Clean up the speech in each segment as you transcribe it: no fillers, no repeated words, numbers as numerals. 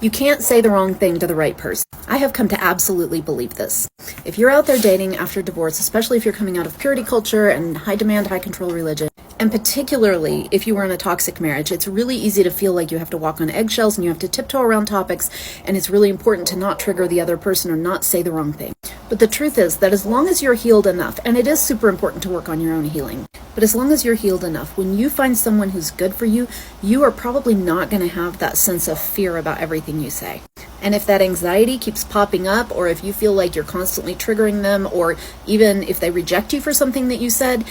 You can't say the wrong thing to the right person. I have come to absolutely believe this. If you're out there dating after divorce, especially if you're coming out of purity culture and high demand, high control religion, and particularly if you were in a toxic marriage, it's really easy to feel like you have to walk on eggshells and you have to tiptoe around topics, and it's really important to not trigger the other person or not say the wrong thing. But the truth is that as long as you're healed enough, and it is super important to work on your own healing, but as long as you're healed enough, when you find someone who's good for you, you are probably not going to have that sense of fear about everything you say. And if that anxiety keeps popping up, or if you feel like you're constantly triggering them, or even if they reject you for something that you said,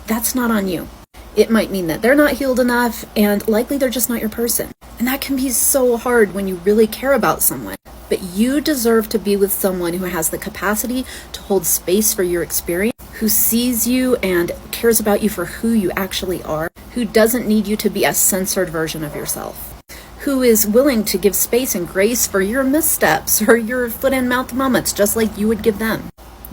that's not on you. It might mean that they're not healed enough, and likely they're just not your person. And that can be so hard when you really care about someone. But you deserve to be with someone who has the capacity to hold space for your experience, who sees you and cares about you for who you actually are, who doesn't need you to be a censored version of yourself, who is willing to give space and grace for your missteps or your foot and mouth moments, just like you would give them.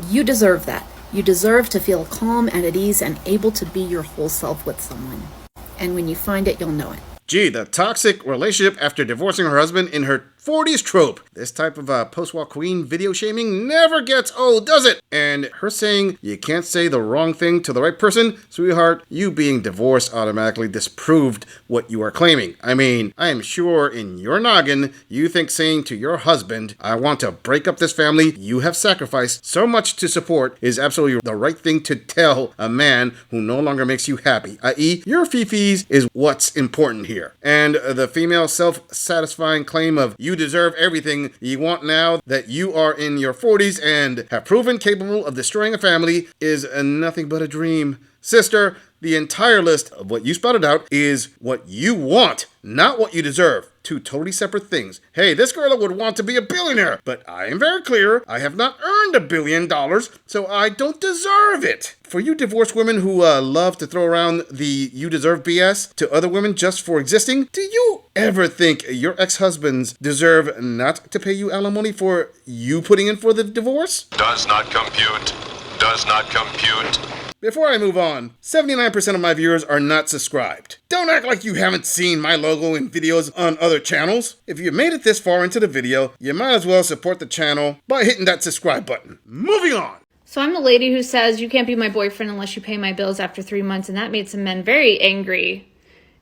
You deserve that. You deserve to feel calm and at ease and able to be your whole self with someone. And when you find it, you'll know it. Gee, the toxic relationship after divorcing her husband in her 40s trope. This type of post-war queen video shaming never gets old, does it? And her saying you can't say the wrong thing to the right person, sweetheart, you being divorced automatically disproved what you are claiming. I mean, I am sure in your noggin, you think saying to your husband, I want to break up this family you have sacrificed so much to support is absolutely the right thing to tell a man who no longer makes you happy, i.e. your fifis is what's important here. And the female self-satisfying claim of you deserve everything you want now that you are in your 40s and have proven capable of destroying a family is nothing but a dream. Sister, the entire list of what you spouted out is what you want, not what you deserve. Two totally separate things. Hey, this girl would want to be a billionaire, but I am very clear, I have not earned $1 billion, so I don't deserve it. For you divorced women who love to throw around the you deserve BS to other women just for existing, do you ever think your ex-husbands deserve not to pay you alimony for you putting in for the divorce? Does not compute. Does not compute. Before I move on, 79% of my viewers are not subscribed. Don't act like you haven't seen my logo in videos on other channels. If you made it this far into the video, you might as well support the channel by hitting that subscribe button. Moving on. So I'm the lady who says you can't be my boyfriend unless you pay my bills after 3 months, and that made some men very angry.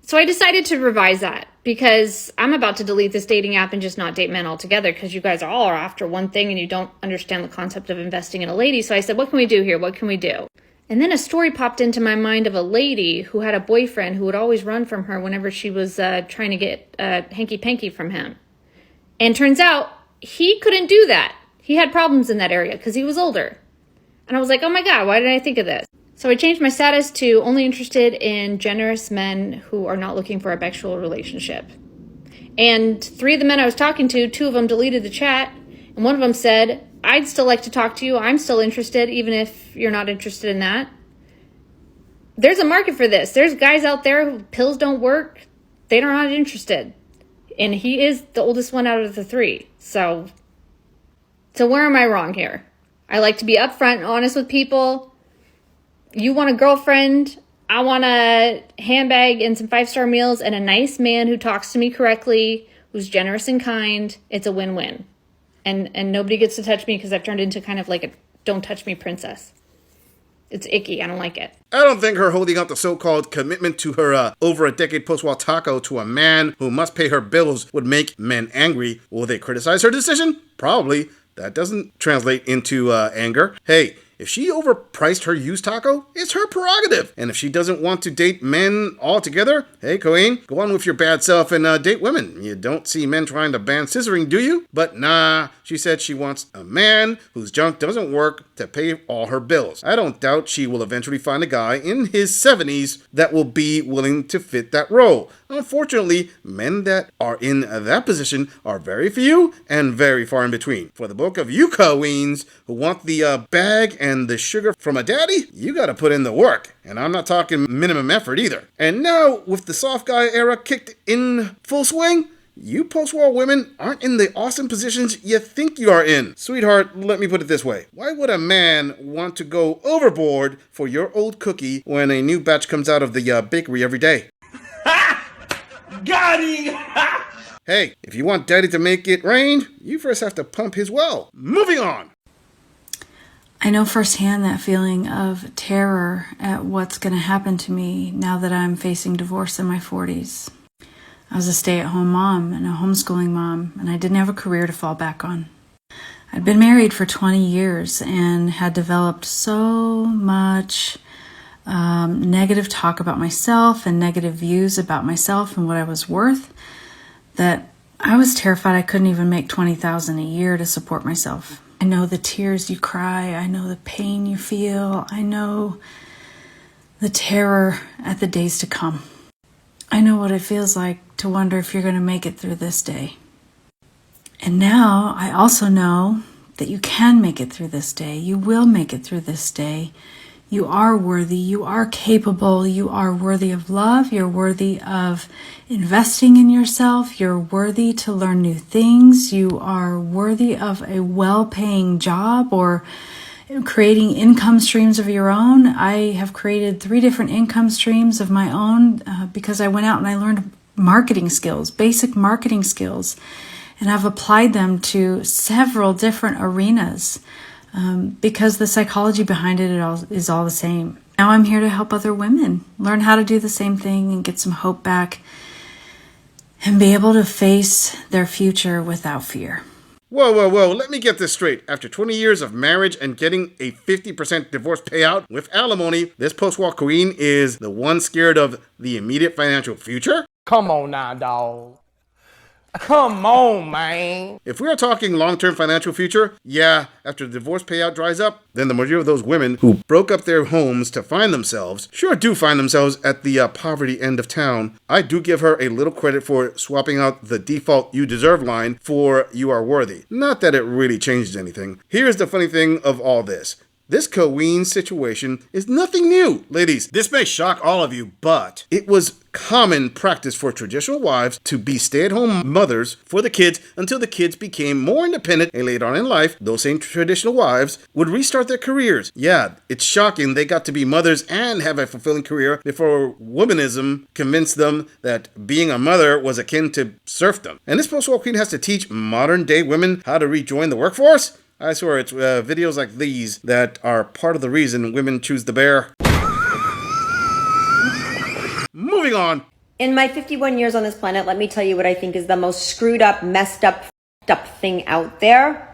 So I decided to revise that because I'm about to delete this dating app and just not date men altogether because you guys all are after one thing and you don't understand the concept of investing in a lady. So I said, what can we do here? What can we do? And then a story popped into my mind of a lady who had a boyfriend who would always run from her whenever she was trying to get hanky-panky from him. And turns out he couldn't do that. He had problems in that area because he was older. And I was like, oh my God, why did I think of this? So I changed my status to only interested in generous men who are not looking for a sexual relationship. And 3 of the men I was talking to, 2 of them deleted the chat. And one of them said, I'd still like to talk to you. I'm still interested, even if you're not interested in that. There's a market for this. There's guys out there who pills don't work. They're not interested. And he is the oldest one out of the 3. So where am I wrong here? I like to be upfront and honest with people. You want a girlfriend. I want a handbag and some 5-star meals and a nice man who talks to me correctly, who's generous and kind. It's a win-win. And nobody gets to touch me because I've turned into kind of like a don't touch me princess. It's icky. I don't like it. I don't think her holding out the so-called commitment to her over a decade post-war taco to a man who must pay her bills would make men angry. Will they criticize her decision? Probably. That doesn't translate into anger. Hey, if she overpriced her used taco, it's her prerogative. And if she doesn't want to date men altogether, hey, Queen, go on with your bad self and date women. You don't see men trying to ban scissoring, do you? But nah, she said she wants a man whose junk doesn't work to pay all her bills. I don't doubt she will eventually find a guy in his 70s that will be willing to fit that role. Unfortunately, men that are in that position are very few and very far in between. For the bulk of you queens who want the bag and the sugar from a daddy, you gotta put in the work. And I'm not talking minimum effort either. And now, with the soft guy era kicked in full swing, you post-war women aren't in the awesome positions you think you are in. Sweetheart, let me put it this way. Why would a man want to go overboard for your old cookie when a new batch comes out of the bakery every day? Got him! Hey, if you want daddy to make it rain, you first have to pump his well. Moving on. I know firsthand that feeling of terror at what's going to happen to me now that I'm facing divorce in my 40s. I was a stay-at-home mom and a homeschooling mom, and I didn't have a career to fall back on. I'd been married for 20 years and had developed so much negative talk about myself and negative views about myself and what I was worth that I was terrified I couldn't even make $20,000 a year to support myself. I know the tears you cry. I know the pain you feel. I know the terror at the days to come. I know what it feels like to wonder if you're going to make it through this day. And now I also know that you can make it through this day. You will make it through this day. You are worthy. You are capable. You are worthy of love. You're worthy of investing in yourself. You're worthy to learn new things. You are worthy of a well-paying job or creating income streams of your own. I have created 3 different income streams of my own because I went out and I learned marketing skills, basic marketing skills, and I've applied them to several different arenas because the psychology behind it is all the same. Now I'm here to help other women learn how to do the same thing and get some hope back and be able to face their future without fear. Whoa, let me get this straight. After 20 years of marriage and getting a 50% divorce payout with alimony, this post-war queen is the one scared of the immediate financial future? Come on now, dog. Come on, man. If we are talking long-term financial future, yeah, after the divorce payout dries up, then the majority of those women who broke up their homes to find themselves sure do find themselves at the poverty end of town. I do give her a little credit for swapping out the default "you deserve" line for "you are worthy." Not that it really changes anything. Here's the funny thing of all this. This queen situation is nothing new. Ladies, this may shock all of you, but it was common practice for traditional wives to be stay-at-home mothers for the kids until the kids became more independent, and later on in life, those same traditional wives would restart their careers. Yeah, it's shocking they got to be mothers and have a fulfilling career before womanism convinced them that being a mother was akin to serfdom. And this post-war queen has to teach modern-day women how to rejoin the workforce? I swear it's videos like these that are part of the reason women choose the bear. Moving on. In my 51 years on this planet, let me tell you what I think is the most screwed up, messed up, f***ed up thing out there.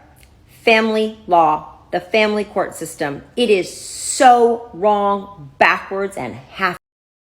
Family law, the family court system. It is so wrong, backwards, and half.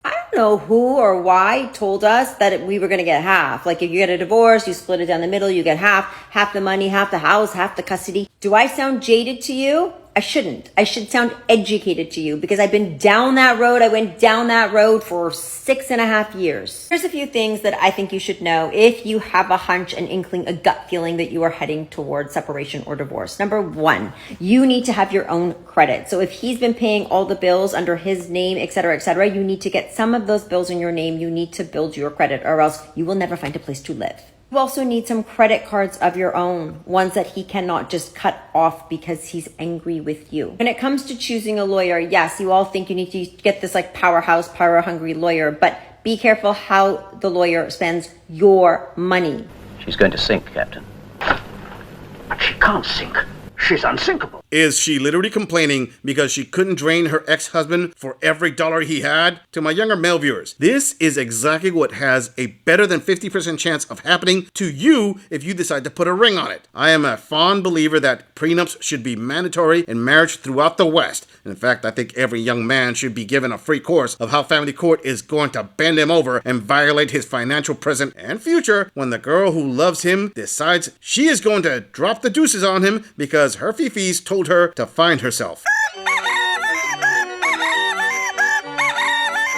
I don't know who or why told us that we were going to get half. Like if you get a divorce, you split it down the middle, you get half the money, half the house, half the custody. Do I sound jaded to you? I shouldn't. I should sound educated to you because I've been down that road. I went down that road for 6.5 years. Here's a few things that I think you should know if you have a hunch, an inkling, a gut feeling that you are heading towards separation or divorce. Number 1, you need to have your own credit. So if he's been paying all the bills under his name, et cetera, you need to get some of those bills in your name. You need to build your credit or else you will never find a place to live. You also need some credit cards of your own, ones that he cannot just cut off because he's angry with you. When it comes to choosing a lawyer, yes, you all think you need to get this like powerhouse, power-hungry lawyer, but be careful how the lawyer spends your money. She's going to sink, Captain. But she can't sink. She's unsinkable. Is she literally complaining because she couldn't drain her ex-husband for every dollar he had? To my younger male viewers, this is exactly what has a better than 50% chance of happening to you if you decide to put a ring on it. I am a fond believer that prenups should be mandatory in marriage throughout the West. In fact, I think every young man should be given a free course of how family court is going to bend him over and violate his financial present and future when the girl who loves him decides she is going to drop the deuces on him because her fifis told her to find herself.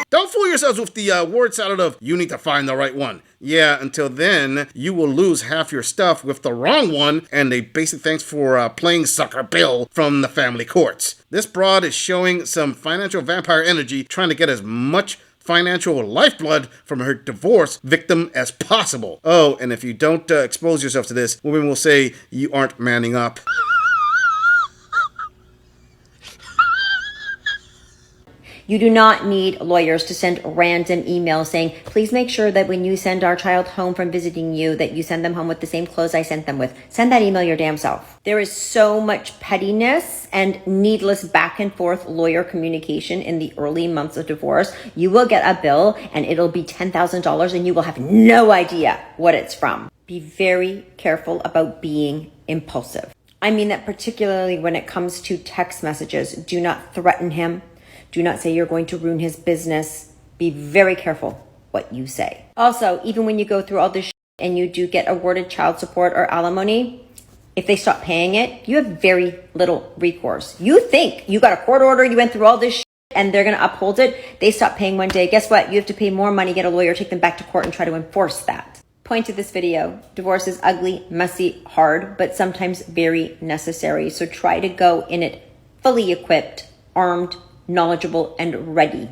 Don't fool yourselves with the word salad of you need to find the right one. Yeah, until then, you will lose half your stuff with the wrong one and a basic thanks for playing sucker bill from the family courts. This broad is showing some financial vampire energy, trying to get as much financial lifeblood from her divorce victim as possible. Oh, and if you don't expose yourself to this, women will say you aren't manning up. You do not need lawyers to send random emails saying, please make sure that when you send our child home from visiting you, that you send them home with the same clothes I sent them with. Send that email your damn self. There is so much pettiness and needless back and forth lawyer communication in the early months of divorce. You will get a bill and it'll be $10,000 and you will have no idea what it's from. Be very careful about being impulsive. I mean that particularly when it comes to text messages. Do not threaten him. Do not say you're going to ruin his business. Be very careful what you say. Also, even when you go through all this shit and you do get awarded child support or alimony, if they stop paying it, you have very little recourse. You think you got a court order, you went through all this shit, and they're going to uphold it. They stop paying one day. Guess what? You have to pay more money, get a lawyer, take them back to court and try to enforce that. Point of this video, divorce is ugly, messy, hard, but sometimes very necessary. So try to go in it fully equipped, armed, knowledgeable, and ready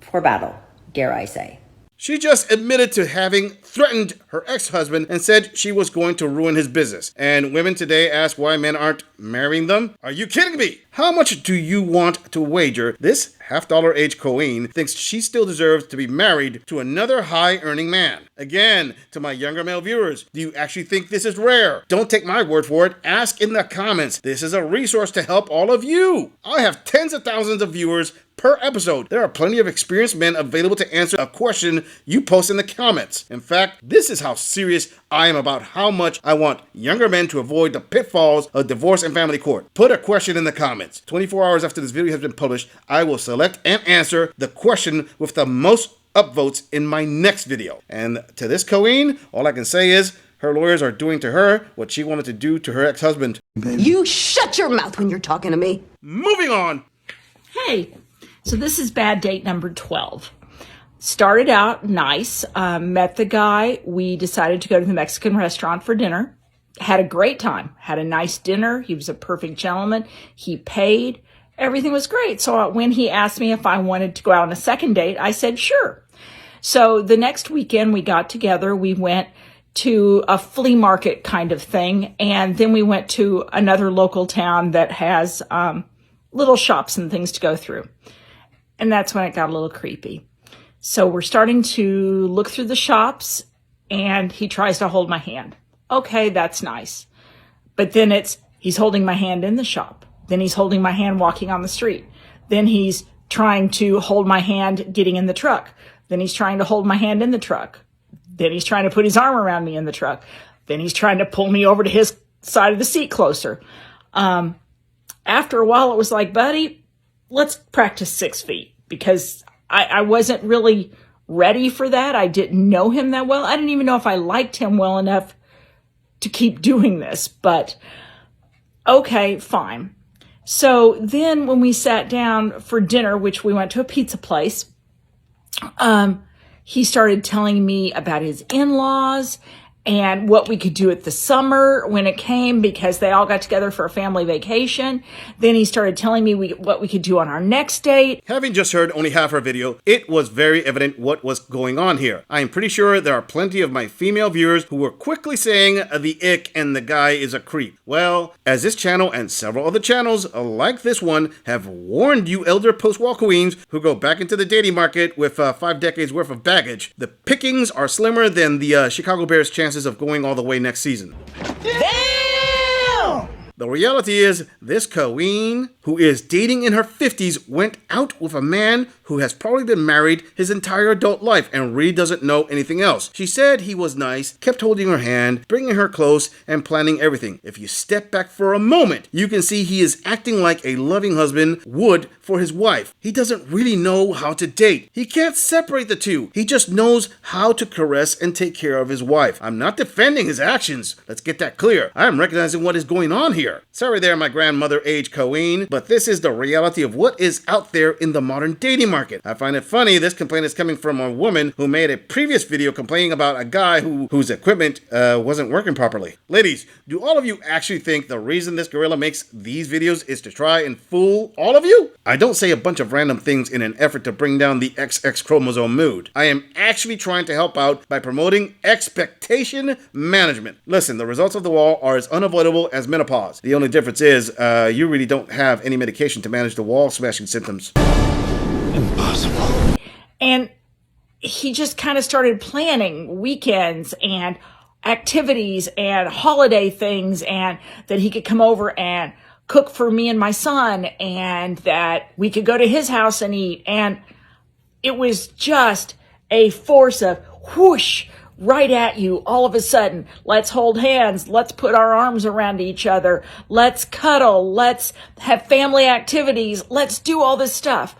for battle, dare I say. She just admitted to having threatened her ex-husband and said she was going to ruin his business. And women today ask why men aren't marrying them? Are you kidding me? How much do you want to wager this half-dollar age queen thinks she still deserves to be married to another high-earning man? Again, to my younger male viewers, do you actually think this is rare? Don't take my word for it. Ask in the comments. This is a resource to help all of you. I have tens of thousands of viewers per episode. There are plenty of experienced men available to answer a question you post in the comments. In fact, this is how serious I am about how much I want younger men to avoid the pitfalls of divorce and family court. Put a question in the comments. 24 hours after this video has been published, I will select and answer the question with the most upvotes in my next video. And to this queen, all I can say is her lawyers are doing to her what she wanted to do to her ex-husband. You shut your mouth when you're talking to me. Moving on. Hey, so this is bad date number 12. Started out nice, met the guy. We decided to go to the Mexican restaurant for dinner. Had a great time, had a nice dinner. He was a perfect gentleman. He paid. Everything was great. So when he asked me if I wanted to go out on a second date, I said, sure. So the next weekend we got together, we went to a flea market kind of thing. And then we went to another local town that has little shops and things to go through. And that's when it got a little creepy. So we're starting to look through the shops and he tries to hold my hand. Okay, that's nice. But then he's holding my hand in the shop. Then he's holding my hand walking on the street. Then he's trying to hold my hand getting in the truck. Then he's trying to hold my hand in the truck. Then he's trying to put his arm around me in the truck. Then he's trying to pull me over to his side of the seat closer. After a while, it was like, buddy, let's practice 6 feet, because I wasn't really ready for that. I didn't know him that well. I didn't even know if I liked him well enough to keep doing this, but okay, fine. So then when we sat down for dinner, which we went to a pizza place, he started telling me about his in-laws and what we could do at the summer when it came, because they all got together for a family vacation. Then he started telling me what we could do on our next date. Having just heard only half her video, it was very evident what was going on here. I am pretty sure there are plenty of my female viewers who were quickly saying the ick and the guy is a creep. Well, as this channel and several other channels like this one have warned you elder post-war queens who go back into the dating market with 5 decades worth of baggage, the pickings are slimmer than the Chicago Bears' chances of going all the way next season. Damn! The reality is, this queen, who is dating in her 50s, went out with a man who has probably been married his entire adult life and really doesn't know anything else. She said he was nice, kept holding her hand, bringing her close, and planning everything. If you step back for a moment, you can see he is acting like a loving husband would for his wife. He doesn't really know how to date. He can't separate the two. He just knows how to caress and take care of his wife. I'm not defending his actions. Let's get that clear. I'm recognizing what is going on here. Sorry there, my grandmother age queen, but this is the reality of what is out there in the modern dating market. I find it funny this complaint is coming from a woman who made a previous video complaining about a guy whose equipment wasn't working properly. Ladies, do all of you actually think the reason this gorilla makes these videos is to try and fool all of you? I don't say a bunch of random things in an effort to bring down the XX chromosome mood. I am actually trying to help out by promoting expectation management. Listen, the results of the wall are as unavoidable as menopause. The only difference is you really don't have any medication to manage the wall smashing symptoms. Impossible. And he just kind of started planning weekends and activities and holiday things, and that he could come over and cook for me and my son, and that we could go to his house and eat. And it was just a force of whoosh right at you all of a sudden. Let's hold hands. Let's put our arms around each other. Let's cuddle. Let's have family activities. Let's do all this stuff.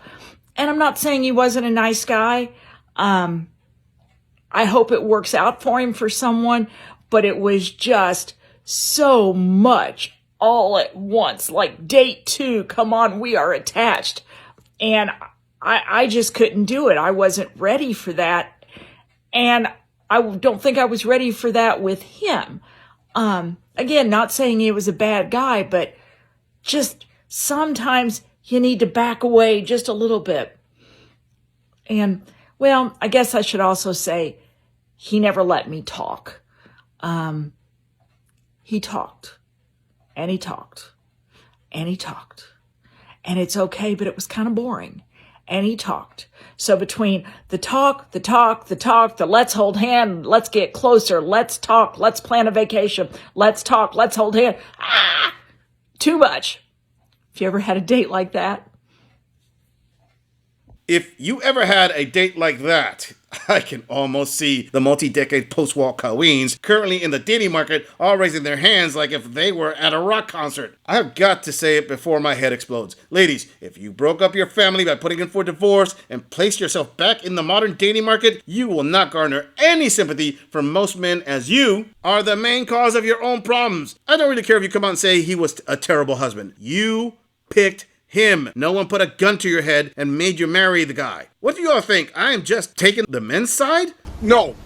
And I'm not saying he wasn't a nice guy. I hope it works out for him for someone, but it was just so much all at once. Like date 2, come on, we are attached. And I just couldn't do it. I wasn't ready for that. And I don't think I was ready for that with him. Again, not saying he was a bad guy, but just sometimes you need to back away just a little bit. And, well, I guess I should also say he never let me talk. He talked, and he talked, and he talked. And it's okay, but it was kind of boring. And he talked. So between the talk, the let's hold hand, let's get closer, let's talk, let's plan a vacation, let's talk, let's hold hand. Too much. If you ever had a date like that? If you ever had a date like that, I can almost see the multi-decade post-war queens currently in the dating market all raising their hands like if they were at a rock concert. I've got to say it before my head explodes. Ladies, if you broke up your family by putting in for divorce and placed yourself back in the modern dating market, you will not garner any sympathy from most men, as you are the main cause of your own problems. I don't really care if you come out and say he was a terrible husband. You picked him. No one put a gun to your head and made you marry the guy. What do you all think? I am just taking the men's side? No.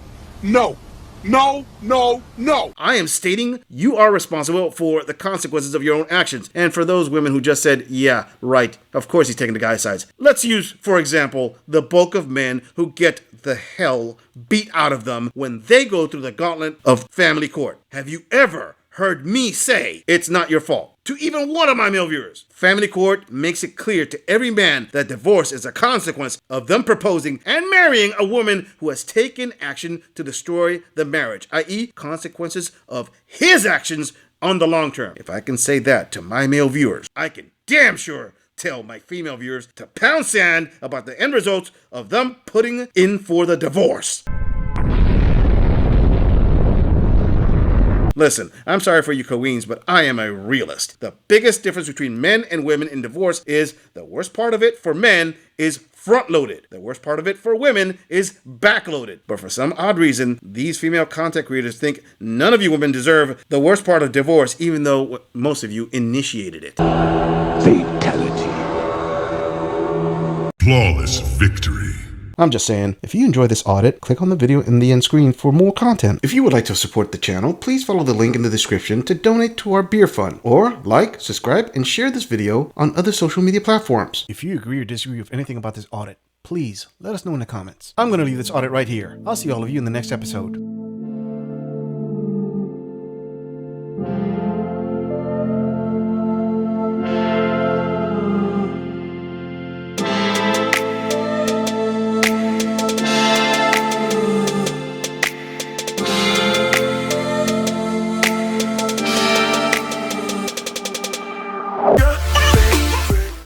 No. No. No. No. I am stating you are responsible for the consequences of your own actions. And for those women who just said, yeah, right, of course he's taking the guy's sides. Let's use, for example, the bulk of men who get the hell beat out of them when they go through the gauntlet of family court. Have you ever heard me say it's not your fault? To even one of my male viewers. Family court makes it clear to every man that divorce is a consequence of them proposing and marrying a woman who has taken action to destroy the marriage, i.e. consequences of his actions on the long term. If I can say that to my male viewers, I can damn sure tell my female viewers to pound sand about the end results of them putting in for the divorce. Listen, I'm sorry for you queens, but I am a realist. The biggest difference between men and women in divorce is the worst part of it for men is front-loaded. The worst part of it for women is back-loaded. But for some odd reason, these female content creators think none of you women deserve the worst part of divorce, even though most of you initiated it. Fatality. Flawless victory. I'm just saying, if you enjoy this audit, click on the video in the end screen for more content. If you would like to support the channel, please follow the link in the description to donate to our beer fund, or like, subscribe, and share this video on other social media platforms. If you agree or disagree with anything about this audit, please let us know in the comments. I'm going to leave this audit right here. I'll see all of you in the next episode.